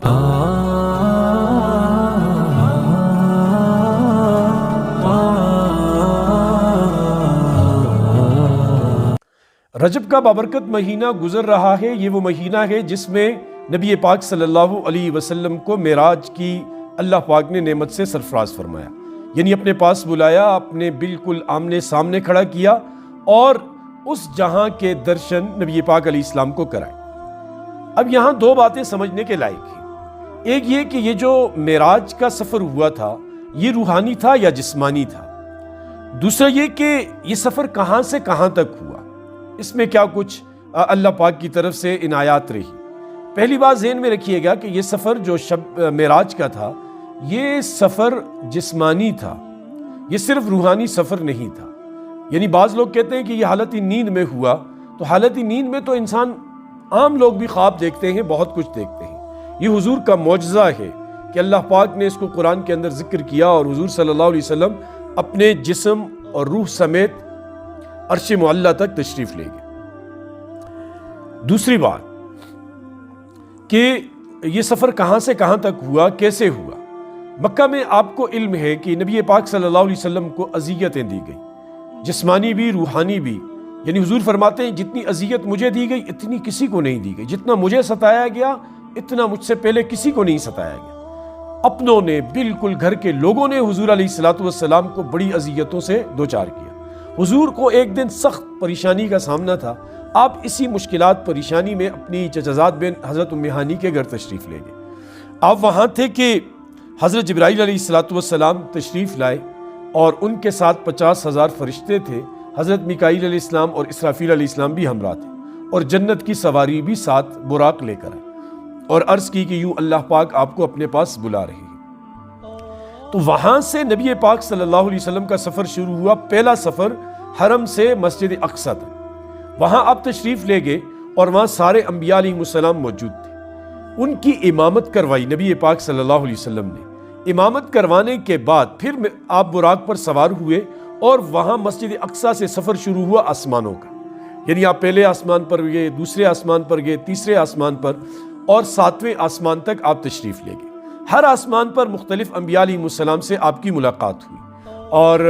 رجب کا بابرکت مہینہ گزر رہا ہے۔ یہ وہ مہینہ ہے جس میں نبی پاک صلی اللہ علیہ وسلم کو معراج کی اللہ پاک نے نعمت سے سرفراز فرمایا، یعنی اپنے پاس بلایا، اپنے بالکل آمنے سامنے کھڑا کیا اور اس جہاں کے درشن نبی پاک علیہ السلام کو کرائے۔ اب یہاں دو باتیں سمجھنے کے لائق ہیں۔ ایک یہ کہ یہ جو معراج کا سفر ہوا تھا یہ روحانی تھا یا جسمانی تھا؟ دوسرا یہ کہ یہ سفر کہاں سے کہاں تک ہوا، اس میں کیا کچھ اللہ پاک کی طرف سے عنایات رہی۔ پہلی بات ذہن میں رکھیے گا کہ یہ سفر جو شب معراج کا تھا یہ سفر جسمانی تھا، یہ صرف روحانی سفر نہیں تھا۔ یعنی بعض لوگ کہتے ہیں کہ یہ حالت نیند میں ہوا، تو حالت نیند میں تو انسان عام لوگ بھی خواب دیکھتے ہیں، بہت کچھ دیکھتے ہیں۔ یہ حضور کا معجزہ ہے کہ اللہ پاک نے اس کو قرآن کے اندر ذکر کیا اور حضور صلی اللہ علیہ وسلم اپنے جسم اور روح سمیت عرش معلیٰ تک تشریف لے گئے۔ دوسری بات کہ یہ سفر کہاں سے کہاں تک ہوا، کیسے ہوا۔ مکہ میں آپ کو علم ہے کہ نبی پاک صلی اللہ علیہ وسلم کو اذیتیں دی گئی، جسمانی بھی روحانی بھی۔ یعنی حضور فرماتے ہیں جتنی اذیت مجھے دی گئی اتنی کسی کو نہیں دی گئی، جتنا مجھے ستایا گیا اتنا مجھ سے پہلے کسی کو نہیں ستایا گیا۔ اپنوں نے، بالکل گھر کے لوگوں نے حضور علیہ السلام کو بڑی اذیتوں سے دوچار کیا۔ حضور کو ایک دن سخت پریشانی کا سامنا تھا، آپ اسی مشکلات پریشانی میں اپنی چچزاد بن حضرت ام ہانی کے گھر تشریف لے گئے۔ آپ وہاں تھے کہ حضرت جبرائیل علیہ السلام تشریف لائے اور ان کے ساتھ 50,000 فرشتے تھے، حضرت میکائیل علیہ السلام اور اسرافیل علیہ السلام بھی ہمراہ تھے، اور جنت کی سواری بھی ساتھ براق لے کر آئے اور عرض کی کہ یوں اللہ پاک آپ کو اپنے پاس بلا رہے ہیں۔ تو وہاں سے نبی پاک صلی اللہ علیہ وسلم کا سفر شروع ہوا۔ پہلا سفر حرم سے مسجد اقصیٰ تھا، وہاں آپ تشریف لے گئے اور وہاں سارے انبیاء علیہ السلام موجود تھے۔ ان کی امامت کروائی نبی پاک صلی اللہ علیہ وسلم نے۔ امامت کروانے کے بعد پھر آپ براق پر سوار ہوئے اور وہاں مسجد اقصیٰ سے سفر شروع ہوا آسمانوں کا۔ یعنی آپ پہلے آسمان پر گئے، دوسرے آسمان پر گئے، تیسرے آسمان پر اور 7ویں آسمان تک آپ تشریف لے گئے۔ ہر آسمان پر مختلف انبیاء علیہ السلام سے آپ کی ملاقات ہوئی، اور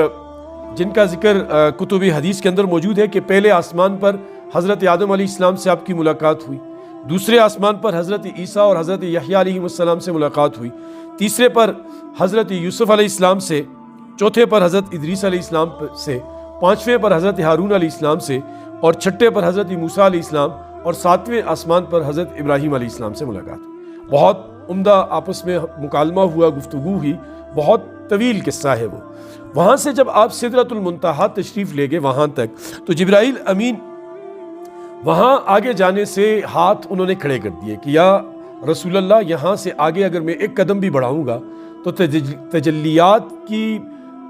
جن کا ذکر کتب حدیث کے اندر موجود ہے کہ پہلے آسمان پر حضرت آدم علیہ السلام سے آپ کی ملاقات ہوئی، دوسرے آسمان پر حضرت عیسیٰ اور حضرت یحییٰ علیہ السلام سے ملاقات ہوئی، تیسرے پر حضرت یوسف علیہ السلام سے، چوتھے پر حضرت ادریس علیہ السلام سے، پانچویں پر حضرت ہارون علیہ السلام سے، اور چھٹے پر حضرت موسیٰ علیہ السلام، اور 7ویں آسمان پر حضرت ابراہیم علیہ السلام سے ملاقات ہوئی۔ بہت عمدہ آپس میں مکالمہ ہوا، گفتگو ہوئی، بہت طویل قصہ ہے وہ۔ وہاں سے جب آپ سدرۃ المنتہا تشریف لے گئے وہاں تک، تو جبرائیل امین وہاں آگے جانے سے ہاتھ انہوں نے کھڑے کر دیے کہ یا رسول اللہ، یہاں سے آگے اگر میں ایک قدم بھی بڑھاؤں گا تو تجلیات کی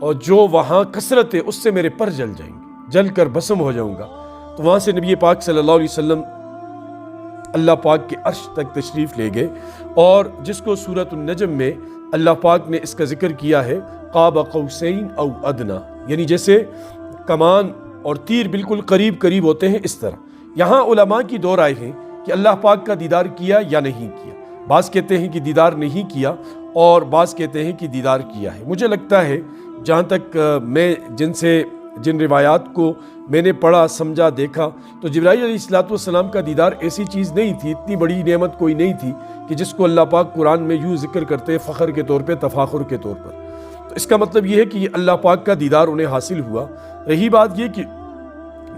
اور جو وہاں کثرت ہے اس سے میرے پر جل جائیں گے، جل کر بھسم ہو جاؤں گا۔ تو وہاں سے نبی پاک صلی اللہ علیہ وسلم اللہ پاک کے عرش تک تشریف لے گئے، اور جس کو سورۃ النجم میں اللہ پاک نے اس کا ذکر کیا ہے، قاب قوسین او ادنا، یعنی جیسے کمان اور تیر بالکل قریب قریب ہوتے ہیں اس طرح۔ یہاں علماء کی دو رائے ہیں کہ اللہ پاک کا دیدار کیا یا نہیں کیا۔ بعض کہتے ہیں کہ دیدار نہیں کیا، اور بعض کہتے ہیں کہ دیدار کیا ہے۔ مجھے لگتا ہے جہاں تک میں جن روایات کو میں نے پڑھا، سمجھا، دیکھا، تو جبرائیل علیہ السلام کا دیدار ایسی چیز نہیں تھی، اتنی بڑی نعمت کوئی نہیں تھی کہ جس کو اللہ پاک قرآن میں یوں ذکر کرتے فخر کے طور پہ، تفاخر کے طور پر۔ تو اس کا مطلب یہ ہے کہ اللہ پاک کا دیدار انہیں حاصل ہوا۔ رہی بات یہ کہ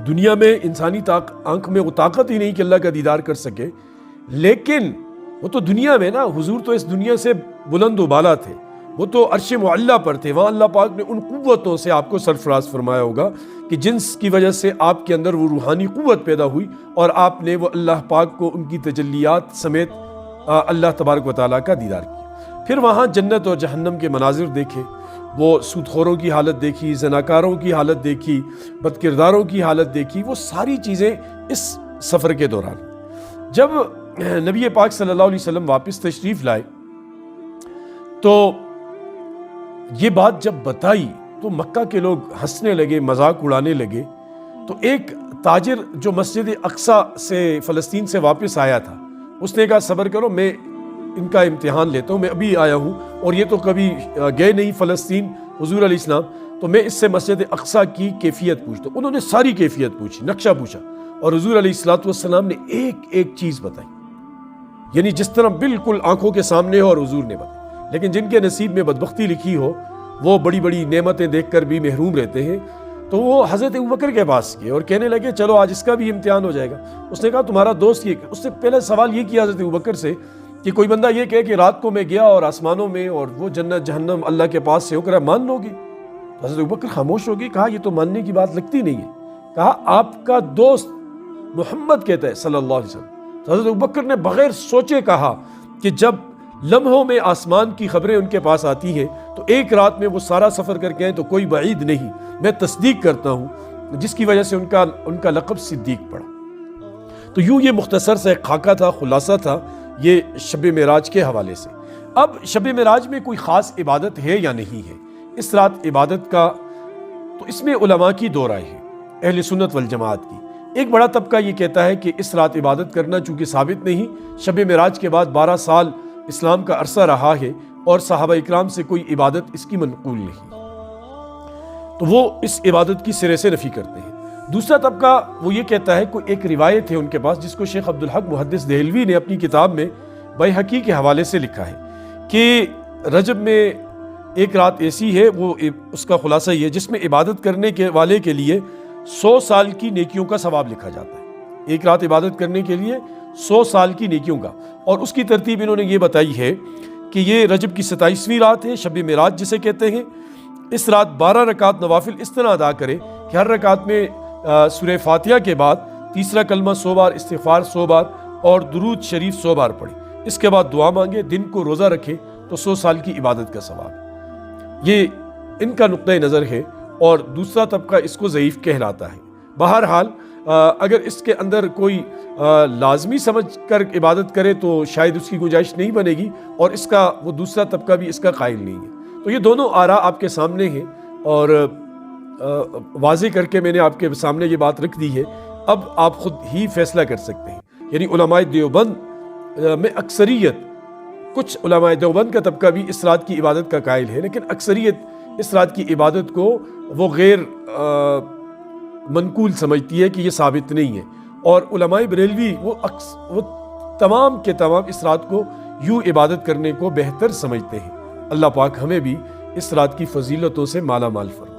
دنیا میں انسانی آنکھ میں وہ طاقت ہی نہیں کہ اللہ کا دیدار کر سکے، لیکن وہ تو دنیا میں نا، حضور تو اس دنیا سے بلند و بالا تھے، وہ تو عرش معلیٰ پر تھے، وہاں اللہ پاک نے ان قوتوں سے آپ کو سرفراز فرمایا ہوگا کہ جنس کی وجہ سے آپ کے اندر وہ روحانی قوت پیدا ہوئی، اور آپ نے وہ اللہ پاک کو ان کی تجلیات سمیت اللہ تبارک و تعالیٰ کا دیدار کیا۔ پھر وہاں جنت اور جہنم کے مناظر دیکھے، وہ سود خوروں کی حالت دیکھی، زناکاروں کی حالت دیکھی، بد کرداروں کی حالت دیکھی، وہ ساری چیزیں اس سفر کے دوران۔ جب نبی پاک صلی اللہ علیہ وسلم واپس تشریف لائے تو یہ بات جب بتائی تو مکہ کے لوگ ہنسنے لگے، مذاق اڑانے لگے۔ تو ایک تاجر جو مسجد اقصیٰ سے فلسطین سے واپس آیا تھا، اس نے کہا صبر کرو، میں ان کا امتحان لیتا ہوں، میں ابھی آیا ہوں اور یہ تو کبھی گئے نہیں فلسطین حضور علیہ السلام، تو میں اس سے مسجد اقصیٰ کی کیفیت پوچھتا ہوں۔ انہوں نے ساری کیفیت پوچھی، نقشہ پوچھا، اور حضور علیہ السلام نے ایک ایک چیز بتائی، یعنی جس طرح بالکل آنکھوں کے سامنے ہو اور حضور نے بتائی۔ لیکن جن کے نصیب میں بدبختی لکھی ہو وہ بڑی بڑی نعمتیں دیکھ کر بھی محروم رہتے ہیں، تو وہ حضرت ابوبکر کے پاس گئے اور کہنے لگے چلو آج اس کا بھی امتحان ہو جائے گا۔ اس نے کہا تمہارا دوست یہ، اس نے پہلے سوال یہ کیا حضرت ابوبکر سے کہ کوئی بندہ یہ کہے کہ رات کو میں گیا اور آسمانوں میں اور وہ جنت جہنم اللہ کے پاس سے ہو کر مان لو گے؟ تو حضرت ابوبکر خاموش ہو گئی، کہا یہ تو ماننے کی بات لگتی نہیں ہے۔ کہا آپ کا دوست محمد کہتا ہے صلی اللہ علیہ وسلم۔ تو حضرت ابوبکر نے بغیر سوچے کہا کہ جب لمحوں میں آسمان کی خبریں ان کے پاس آتی ہیں تو ایک رات میں وہ سارا سفر کر کے آئیں تو کوئی بعید نہیں، میں تصدیق کرتا ہوں، جس کی وجہ سے ان کا لقب صدیق پڑا۔ تو یوں یہ مختصر سا ایک خاکہ تھا، خلاصہ تھا یہ شب معراج کے حوالے سے۔ اب شب معراج میں کوئی خاص عبادت ہے یا نہیں ہے، اس رات عبادت کا، تو اس میں علماء کی دو رائے ہیں، اہل سنت والجماعت کی۔ ایک بڑا طبقہ یہ کہتا ہے کہ اس رات عبادت کرنا چونکہ ثابت نہیں، شب معراج کے بعد 12 سال اسلام کا عرصہ رہا ہے اور صحابہ اکرام سے کوئی عبادت اس کی منقول نہیں، تو وہ اس عبادت کی سرے سے نفی کرتے ہیں۔ دوسرا طبقہ وہ یہ کہتا ہے، کوئی ایک روایت ہے ان کے پاس جس کو شیخ عبدالحق محدث دہلوی نے اپنی کتاب میں بیہقی کے حوالے سے لکھا ہے کہ رجب میں ایک رات ایسی ہے، وہ اس کا خلاصہ یہ ہے جس میں عبادت کرنے کے والے کے لیے 100 سال کی نیکیوں کا ثواب لکھا جاتا ہے۔ ایک رات عبادت کرنے کے لیے 100 سال کی نیکیوں کا، اور اس کی ترتیب انہوں نے یہ بتائی ہے کہ یہ رجب کی 27ویں رات ہے، شب معراج جسے کہتے ہیں۔ اس رات 12 رکعت نوافل اس طرح ادا کرے کہ ہر رکعت میں سورہ فاتحہ کے بعد تیسرا کلمہ 100 بار، استغفار 100 بار اور درود شریف 100 بار پڑھے، اس کے بعد دعا مانگے، دن کو روزہ رکھے تو 100 سال کی عبادت کا ثواب۔ یہ ان کا نقطہ نظر ہے، اور دوسرا طبقہ اس کو ضعیف کہلاتا ہے۔ بہرحال اگر اس کے اندر کوئی لازمی سمجھ کر عبادت کرے تو شاید اس کی گنجائش نہیں بنے گی، اور اس کا وہ دوسرا طبقہ بھی اس کا قائل نہیں ہے۔ تو یہ دونوں آراء آپ کے سامنے ہیں، اور واضح کر کے میں نے آپ کے سامنے یہ بات رکھ دی ہے، اب آپ خود ہی فیصلہ کر سکتے ہیں۔ یعنی علماء دیوبند میں اکثریت، کچھ علماء دیوبند کا طبقہ بھی اس رات کی عبادت کا قائل ہے، لیکن اکثریت اس رات کی عبادت کو وہ غیر منقول سمجھتی ہے کہ یہ ثابت نہیں ہے، اور علماء بریلوی وہ تمام کے تمام اس رات کو یوں عبادت کرنے کو بہتر سمجھتے ہیں۔ اللہ پاک ہمیں بھی اس رات کی فضیلتوں سے مالا مال فرمائے۔